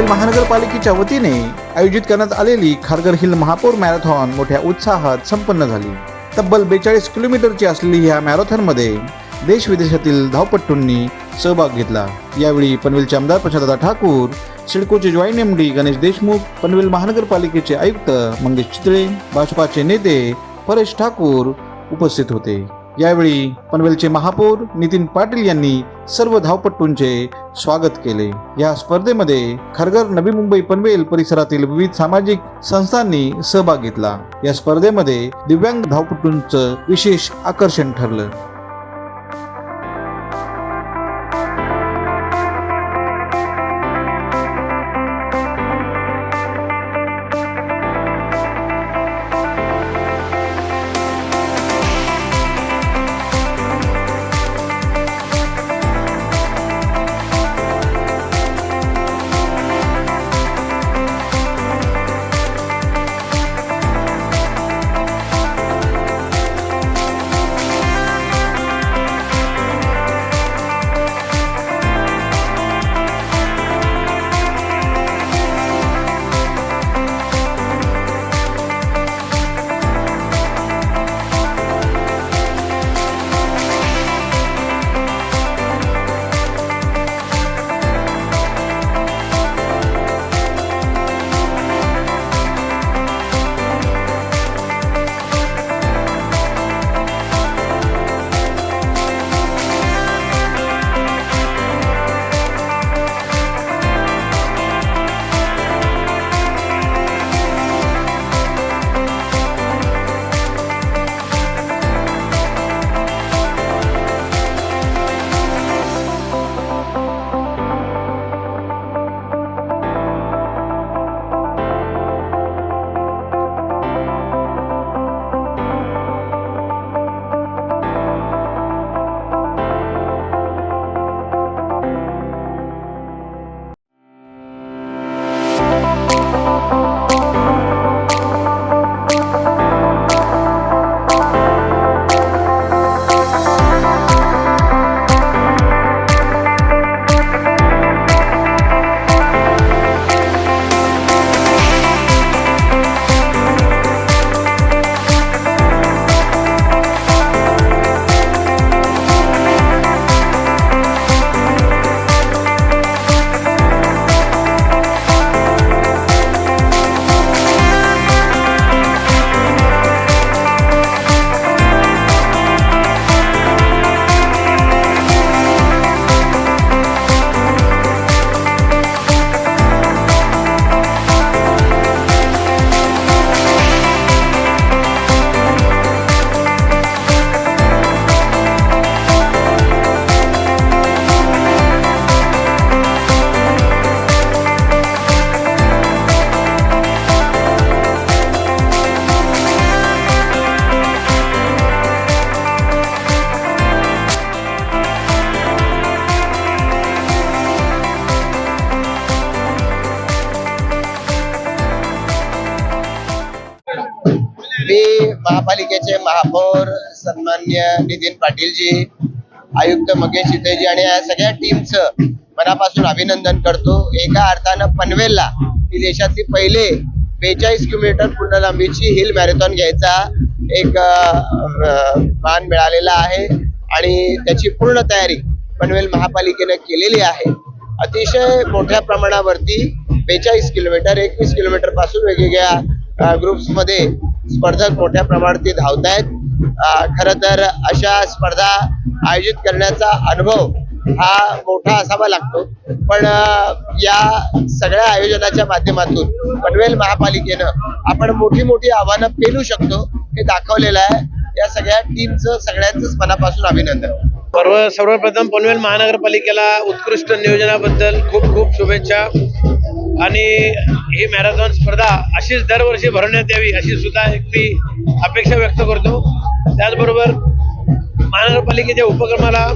महानगरपालिकेच्या वतीने आयोजित करण्यात आलेली खारघर हिल महापौर मॅरेथॉन मोठ्या उत्साहात संपन्न झाली। तब्बल 42 किलोमीटरची असलेली या मॅरेथॉनमध्ये देश विदेशातील धावपटूंनी सहभाग घेतला। यावेळी पनवेलचे आमदार प्रशांतदादा ठाकूर, सिडकोचे जॉईंट एमडी गणेश देशमुख, पनवेल महानगरपालिकेचे आयुक्त मंगेश चितळे, भाजपाचे नेते परेश ठाकूर उपस्थित होते। यावेळी पनवेलचे महापौर नितीन पाटील यांनी सर्व धावपटूंचे स्वागत केले। या स्पर्धेमध्ये खारघर, नवी मुंबई, पनवेल परिसरातील विविध सामाजिक संस्थांनी सहभाग घेतला। या स्पर्धेमध्ये दिव्यांग धावपटूंचं विशेष आकर्षण ठरलं। मी महापालिकेचे महापौर सन्माननीय नितीन पाटीलजी, आयुक्त मंगेश चितळेजी आणि या सगळ्या टीमचं मनापासून अभिनंदन करतो। एका अर्थानं पनवेलला ही देशातली पहिले 42 किलोमीटर पूर्ण लांबीची हिल मॅरेथॉन घ्यायचा एक मान मिळालेला आहे आणि त्याची पूर्ण तयारी पनवेल महापालिकेने केलेली आहे। अतिशय मोठ्या प्रमाणावरती 42 किलोमीटर 21 किलोमीटर पासून वेगवेगळ्या ग्रुप्स मध्ये स्पर्धक मोठ्या प्रमाणात धावत आहेत। खरं तर अशा स्पर्धा आयोजित करण्याचा अनुभव हा मोठा असावा लागतो, पण या सगळ्या आयोजनाच्या माध्यमातून पनवेल महापालिकेनं आपण मोठी मोठी आव्हानं पेलू शकतो हे दाखवलेलं आहे। या सगळ्या टीमचं सगळ्यांचंच मनापासून अभिनंदन। सर्वप्रथम पनवेल महानगरपालिकेला उत्कृष्ट नियोजनाबद्दल खूप खूप शुभेच्छा आणि ही मॅरेथॉन स्पर्धा अशीच दरवर्षी भरवण्यात यावी अशी सुद्धा एक मी अपेक्षा व्यक्त करतो। त्याचबरोबर महानगरपालिकेच्या उपक्रमाला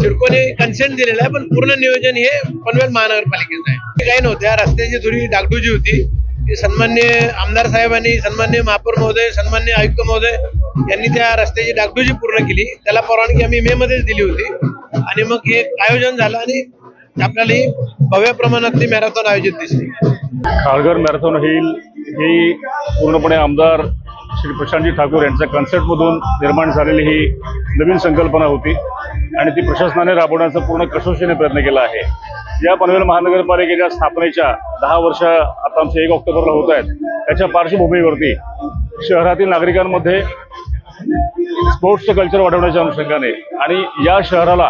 सिडकोने कन्सेंट दिलेला आहे, पण पूर्ण नियोजन हे पनवेल महानगरपालिकेचं आहे। काही नव्हत्या, रस्त्याची थोडी डागडुजी होती, ती सन्माननीय आमदार साहेबांनी, सन्माननीय महापौर महोदय, सन्माननीय आयुक्त महोदय यांनी त्या रस्त्याची डागडुजी पूर्ण केली। त्याला परवानगी आम्ही मे मध्येच दिली होती आणि मग हे आयोजन झालं आणि आपल्याला ही भव्य प्रमाणातली मॅरेथॉन आयोजित दिसली. खारघर मॅरेथॉन ही पूर्णपणे आमदार श्री प्रशांतजी ठाकूर यांच्या कन्सेप्टमधून निर्माण झालेली ही नवीन संकल्पना होती आणि ती प्रशासनाने राबवण्याचा पूर्ण कसोशीने प्रयत्न केला आहे. या पनवेल महानगरपालिकेच्या स्थापनेच्या 10 वर्ष आता आमचे 1 ऑक्टोबरला होत आहेत. त्याच्या पार्श्वभूमीवरती शहरातील नागरिकांमध्ये स्पोर्ट्सचं कल्चर वाढवण्याच्या अनुषंगाने आणि या शहराला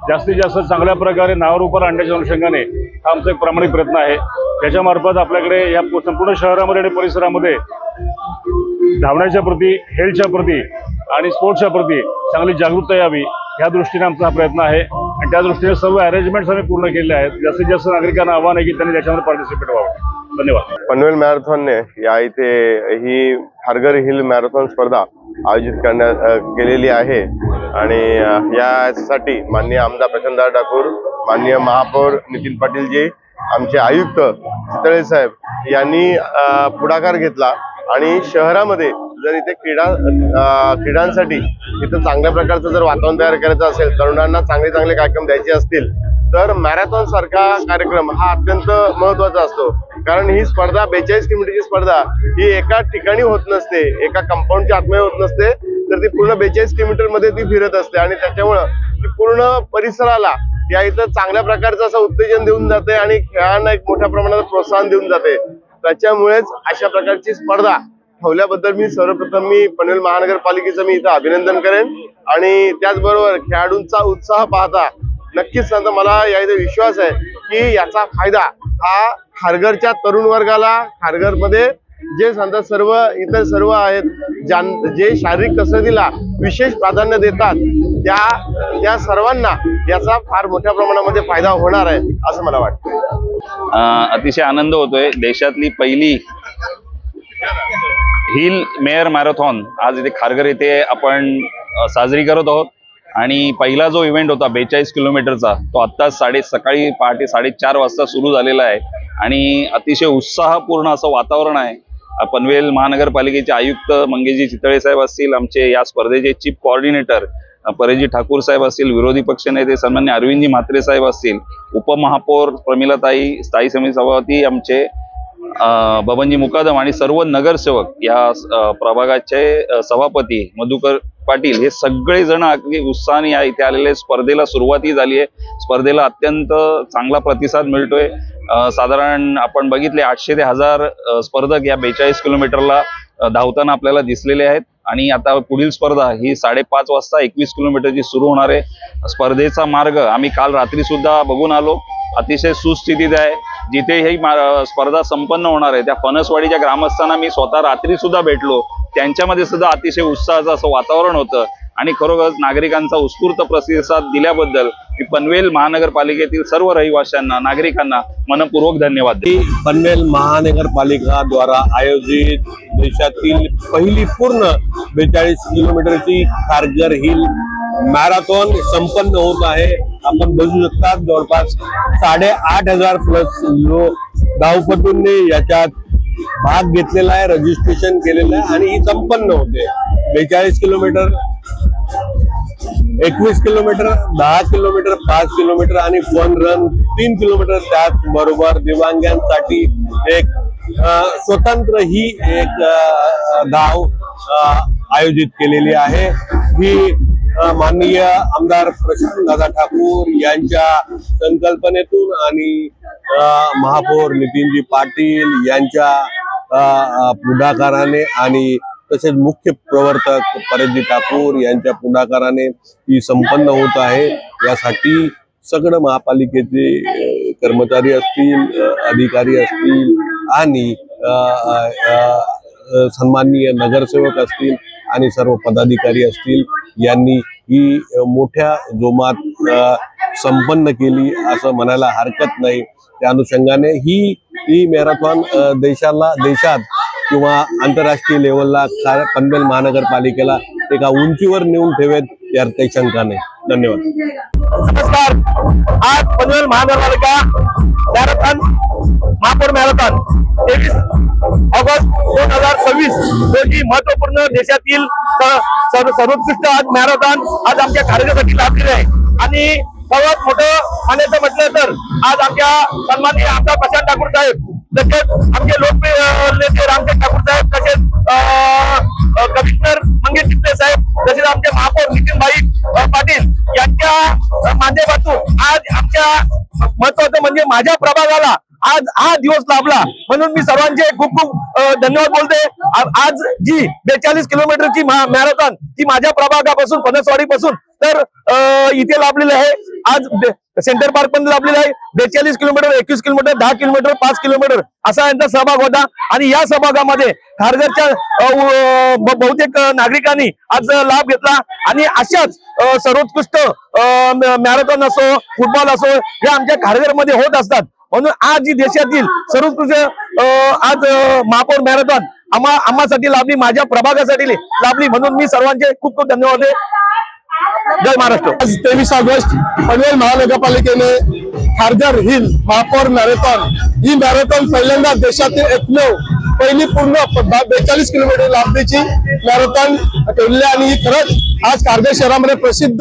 जास्तीत जास्त चांगल्या प्रकारे नावारूपाला आणण्याच्या अनुषंगाने हा आमचा एक प्रामाणिक प्रयत्न आहे. त्याच्यामार्फत आपल्याकडे या संपूर्ण शहरामध्ये आणि परिसरामध्ये धावण्याच्या प्रती, हेल्थच्या प्रती आणि स्पोर्ट्सच्या प्रती चांगली जागरूकता यावी या दृष्टीने आमचा हा प्रयत्न आहे आणि त्या दृष्टीने सर्व अरेंजमेंट्स आम्ही पूर्ण केले आहेत. जास्तीत जास्त नागरिकांना आव्हान आहे की त्यांनी त्याच्यामध्ये पार्टिसिपेट व्हावं. धन्यवाद. पनवेल मॅरेथॉनने या इथे ही खारघर हिल मॅरेथॉन स्पर्धा आयोजित केलेली आहे आणि यासाठी माननीय आमदार प्रशांतदा ठाकूर, माननीय महापौर नितीन पाटीलजी, आमचे आयुक्त चितळे साहेब यांनी पुढाकार घेतला आणि शहरामध्ये जर इथे क्रीडांसाठी इथं चांगल्या प्रकारचं जर वातावरण तयार करायचं असेल, तरुणांना चांगले चांगले कार्यक्रम द्यायचे असतील तर मॅरेथॉन सारखा कार्यक्रम हा अत्यंत महत्वाचा असतो. कारण ही स्पर्धा 42 किलोमीटरची स्पर्धा ही एका ठिकाणी होत नसते, एका कंपाऊंडच्या आतमध्ये होत नसते, तर ती पूर्ण 42 किलोमीटर मध्ये ती फिरत असते आणि त्याच्यामुळं ती पूर्ण परिसराला या इथं चांगल्या प्रकारचं असं उत्तेजन देऊन जाते आणि खेळांना एक मोठ्या प्रमाणात प्रोत्साहन देऊन जाते. त्याच्यामुळेच अशा प्रकारची स्पर्धा ठेवल्याबद्दल मी पनवेल महानगरपालिकेचं इथं अभिनंदन करेन आणि त्याचबरोबर खेळाडूंचा उत्साह पाहता नक्कीच सांगतो मला या इथे विश्वास आहे की याचा फायदा हा खारघरच्या तरुण वर्गाला, खारघरमध्ये जे सांगतात इतर सर्व आहेत जे शारीरिक कसरतीला विशेष प्राधान्य देतात त्या सर्वांना याचा फार मोठ्या प्रमाणामध्ये फायदा होणार आहे असं मला वाटतं. अतिशय आनंद होतोय. देशातली पहिली हिल मेयर मॅरेथॉन आज इथे खारघर येथे आपण साजरी करत आहोत आणि पहिला जो इव्हेंट होता 42 किलोमीटरचा तो आत्ताच सकाळी पहाटे 4:30 वाजता सुरू झालेला आहे आणि अतिशय उत्साहपूर्ण असं वातावरण आहे. पनवेल महानगरपालिकेचे आयुक्त मंगेशजी चितळे साहेब असतील, आमचे या स्पर्धेचे चीफ कोऑर्डिनेटर परेशजी ठाकूर साहेब असतील, विरोधी पक्षनेते सन्मान्य अरविंदजी म्हात्रे साहेब असतील, उपमहापौर प्रमिलाताई, स्थायी समिती सभापती आमचे बबनजी मुकादम आणि सर्व नगरसेवक, या प्रभागाचे सभापती मधुकर पाटील, हे सगळे जण अगदी उत्साहाने या इथे आलेले. स्पर्धेला सुरुवातही झाली आहे. स्पर्धेला अत्यंत चांगला प्रतिसाद मिळतोय. साधारण आपण बघितले 800 ते 1000 स्पर्धक या 42 किलोमीटरला धावताना आपल्याला दिसलेले आहेत आणि आता पुढील स्पर्धा ही 5:30 वाजता 21 किलोमीटरची सुरू होणार आहे. स्पर्धेचा मार्ग आम्ही काल रात्री सुद्धा बघून आलो. अतिशय सुस्थितीत आहे. जिथे ही स्पर्धा संपन्न होणार आहे त्या फणसवाडीच्या ग्रामस्थांना मी स्वतः रात्री सुद्धा भेटलो. त्यांच्यामध्ये सुद्धा अतिशय उत्साहाचं असं वातावरण होतं आणि खरोखर नागरिकांचा उत्स्फूर्त प्रतिसाद दिल्याबद्दल मी पनवेल महानगरपालिकेतील सर्व रहिवाशांना, नागरिकांना मनपूर्वक धन्यवाद देतो. पनवेल महानगरपालिका द्वारा आयोजित देशातील पहिली पूर्ण 42 किलोमीटरची खारघर हिल मॅरेथॉन संपन्न होत आहे. आपण बघू शकता जवळपास 8,500 प्लस धावपटूंनी याच्यात भाग घेतलेला आहे, रजिस्ट्रेशन केलेलं आहे आणि ही संपन्न होते. 42 किलोमीटर, 21 किलोमीटर, 10 किलोमीटर, 5 किलोमीटर आणि फन रन 3 किलोमीटर. त्याचबरोबर दिव्यांगांसाठी एक स्वतंत्र ही एक धाव आयोजित केलेली आहे. ही माननीय आमदार प्रशांतदा ठाकूर यांच्या संकल्पनेतून आणि महापौर नितीनजी पाटील यांच्या पुढाकाराने आणि तसेच मुख्य प्रवर्तक परेशजी ठाकूर यांच्या पुढाकाराने ही संपन्न होत आहे. यासाठी सगळे महापालिकेचे कर्मचारी असतील, अधिकारी असतील आणि सन्माननीय नगरसेवक असतील आणि सर्व पदाधिकारी असतील यांनी ही मोठ्या जोमात संपन्न केली असं म्हणायला हरकत नाही. त्या अनुषंगाने ही मॅरेथॉन देशात किंवा आंतरराष्ट्रीय लेवलला पनवेल महानगरपालिकेला एका उंचीवर नेऊन ठेवेत यात काही शंका नाही. धन्यवाद. नमस्कार. आज पनवेल महानगरपालिका मॅरेथॉन, महापौर मॅरेथॉन 23 ऑगस्ट 2026 रोजी महत्वपूर्ण देशातील सर्वोत्कृष्ट आज मॅरेथॉन आज आमच्या खारघरसाठी लाभलेले आहे आणि सर्वात मोठं मानायचं म्हटलं तर आज आमच्या सन्माननीय आमदार प्रशांत ठाकूर साहेब, तसेच आमचे लोकप्रिय नेते रामचंद्र ठाकूर साहेब, तसेच कमिशनर मंगेश चिखले साहेब, तसेच आमचे महापौर नितीनभाई पाटील यांच्या माध्यमातून आज आमच्या महत्वाचं म्हणजे माझ्या प्रभागाला आज हा दिवस लाभला, म्हणून मी सर्वांचे खूप खूप धन्यवाद बोलते। आज जी 42 किलोमीटरची मॅरेथॉन ती माझ्या प्रभागापासून फणसवाडी पासून तर इथे लाभलेली आहे। आज सेंटर पार्क पण लाभलेला आहे। 42 किलोमीटर, 21 किलोमीटर, 10 किलोमीटर, 5 किलोमीटर असा यांचा सहभाग होता आणि या सहभागामध्ये खारघरच्या बहुतेक नागरिकांनी आज लाभ घेतला आणि अशाच सर्वोत्कृष्ट मॅरेथॉन असो, फुटबॉल असो, हे आमच्या खारघरमध्ये होत असतात। म्हणून आज जी देशातील सर्वोत्कृष्ट आज महापौर मॅरेथॉन आम्हासाठी लाभली, माझ्या प्रभागासाठी लाभली, म्हणून मी सर्वांचे खूप खूप धन्यवाद देते। जय महाराष्ट्र। आज 23 ऑगस्ट पनवेल महानगरपालिकेने खारघर हिल महापौर मॅरेथॉन ही मॅरेथॉन पहिल्यांदा देशातील एकमेव पहिली पूर्ण 42 किलोमीटर लांबीची मॅरेथॉन ठेवली आणि ही खरंच आज खारघर शहरामध्ये प्रसिद्ध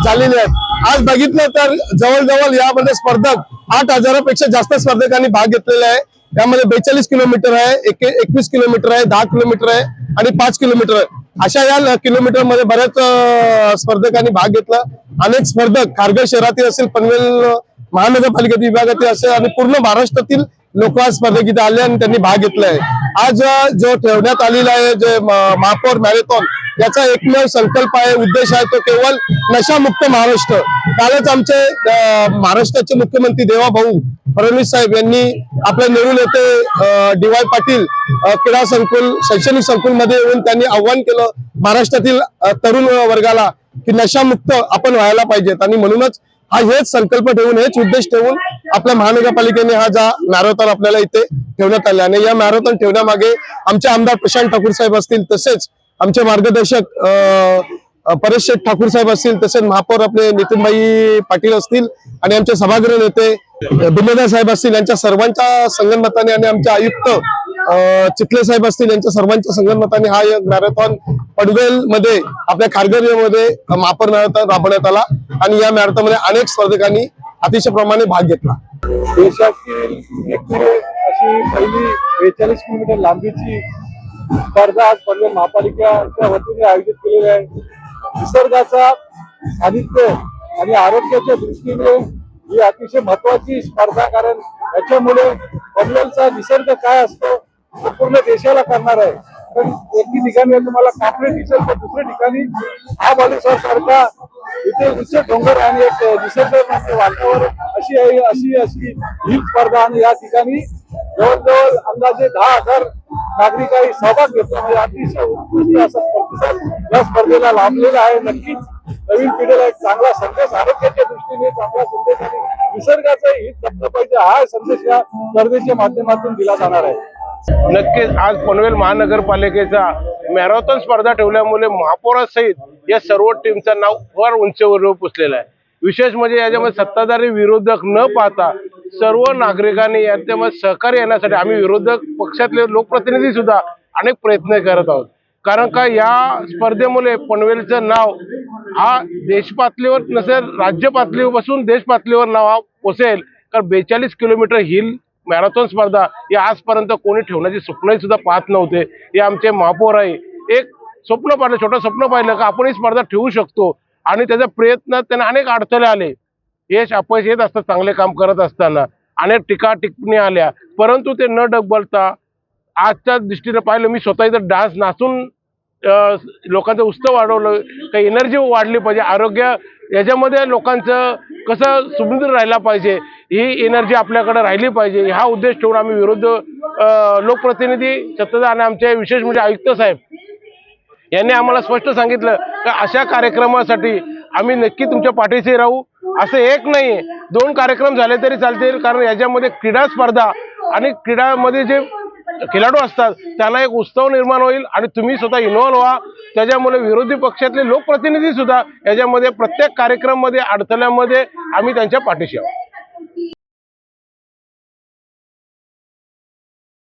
झालेली आहे। आज बघितलं तर जवळजवळ यामध्ये स्पर्धक 8,000पेक्षा जास्त स्पर्धकांनी भाग घेतलेला आहे। यामध्ये 42 किलोमीटर आहे, 21 किलोमीटर आहे, 10 किलोमीटर आहे आणि 5 किलोमीटर आहे। अशा या किलोमीटर मध्ये बऱ्याच स्पर्धकांनी भाग घेतला। अनेक स्पर्धक खारघर शहरातील असेल, पनवेल महानगरपालिकेतील विभागातील असेल आणि पूर्ण महाराष्ट्रातील लोक आज स्पर्धेत इथे आले आणि त्यांनी भाग घेतलाय। आज जो ठेवण्यात आलेला आहे जे महापौर मॅरेथॉन याचा एकमेव संकल्प आहे, उद्देश आहे तो केवळ नशामुक्त महाराष्ट्र। कालच आमचे महाराष्ट्राचे मुख्यमंत्री देवाभाऊ फडणवीस साहेब यांनी आपल्या नेरूळ येथे DY पाटील क्रीडा संकुल, शैक्षणिक संकुल मध्ये येऊन त्यांनी आव्हान केलं महाराष्ट्रातील तरुण वर्गाला की नशामुक्त आपण व्हायला पाहिजेत आणि म्हणूनच हेच संकल्प ठेवून, हेच उद्देश ठेवून आपल्या महानगरपालिकेने हा जा मॅरेथॉन आपल्याला इथे ठेवण्यात आला आणि या मॅरेथॉन ठेवण्यामागे आमचे आमदार प्रशांत ठाकूर साहेब असतील, तसेच आमचे मार्गदर्शक परेश शेठ ठाकूर साहेब असतील, तसेच महापौर आपले नितीनभाई पाटील असतील आणि आमचे सभागृह नेते बिल्लेदार साहेब असतील, यांच्या सर्वांच्या संगनमताने आणि आमचे आयुक्त चिखले साहेब असतील यांच्या सर्वांच्या संगनमताने हा मॅरेथॉन पनवेल मध्ये आपल्या खारघर मध्ये महापौर मॅरेथॉन राबवण्यात आला आणि या मॅरेथॉन मध्ये अनेक स्पर्धकांनी अतिशय प्रमाणे भाग घेतला। देशातील अशी पहिली 42 किलोमीटर लांबीची स्पर्धा आज पनवेल महापालिकेच्या वतीने आयोजित केलेली आहे। निसर्गाचा सानिध्य आणि आरोग्याच्या दृष्टीने ही अतिशय महत्वाची स्पर्धा, कारण याच्यामुळे पनवेलचा निसर्ग काय असतो पूर्ण देशाला करणार आहे। पण एकी ठिकाणी तुम्हाला कापडे दिसेल तर दुसऱ्या ठिकाणी महाबळेश्वर सारखा इथे उच्च डोंगर आणि एक निसर्ग वातावरण अशी ही स्पर्धा आणि या ठिकाणी जवळजवळ अंदाजे 10,000 नागरिकांनी सहभाग घेतला, म्हणजे अतिशय उत्कृष्ट असा प्रतिसाद या स्पर्धेला लाभलेला आहे। नक्कीच नवीन पिढीला एक चांगला संदेश, आरोग्याच्या दृष्टीने चांगला संदेश आणि निसर्गाचा हित जपलं पाहिजे हा संदेश या स्पर्धेच्या माध्यमातून दिला जाणार आहे। नक्कीच आज पनवेल महानगरपालिकेचा मॅरेथॉन स्पर्धा ठेवल्यामुळे महापौरासहित या सर्व टीमचं नाव वर उंचीवर पोचलेलं आहे। विशेष म्हणजे याच्यामध्ये सत्ताधारी विरोधक न पाहता सर्व नागरिकांनी याच्यामध्ये सहकार्य येण्यासाठी आम्ही विरोधक पक्षातले लोकप्रतिनिधी सुद्धा अनेक प्रयत्न करत आहोत। कारण का या स्पर्धेमुळे पनवेलचं नाव हा देश पातळीवर नसेल, राज्य पातळीपासून देश पातळीवर नाव पोचेल। कारण 42 किलोमीटर हिल मॅरेथॉन स्पर्धा या आजपर्यंत कोणी ठेवण्याची स्वप्नही सुद्धा पाहत नव्हते। हे आमचे महापौर आहे एक स्वप्न पाहिलं, छोटं स्वप्न पाहिलं का आपण ही स्पर्धा ठेवू शकतो आणि त्याच्या प्रयत्नात त्यांना अनेक अडथळे आले, यश अपयश येत असतात, चांगले काम करत असताना अनेक टीका टिप्पणी आल्या, परंतु ते न डगबलता आजच्या दृष्टीने पाहिलं, मी स्वतः इथं डान्स नाचून लोकांचं उत्सव वाढवलं, काही एनर्जी वाढली पाहिजे, आरोग्य याच्यामध्ये लोकांचं कसं सुदृढ राहिला पाहिजे, ही एनर्जी आपल्याकडे राहिली पाहिजे, हा उद्देश ठेवून आम्ही विरोध लोकप्रतिनिधी सत्ताधारी आणि आमचे विशेष म्हणजे आयुक्त साहेब यांनी आम्हाला स्पष्ट सांगितलं की अशा कार्यक्रमासाठी आम्ही नक्की तुमच्या पाठीशी राहू। असं एक नाही 2 कार्यक्रम झाले तरी चालतील, कारण याच्यामध्ये क्रीडा स्पर्धा आणि क्रीडामध्ये जे खेळाडू असतात त्यांना एक उत्सव निर्माण होईल आणि तुम्ही स्वतः इन्व्हॉल्व व्हा। त्याच्यामुळे विरोधी पक्षातले लोकप्रतिनिधी सुद्धा याच्यामध्ये प्रत्येक कार्यक्रमामध्ये अडथळ्यामध्ये आम्ही त्यांच्या पाठीशी आहोत।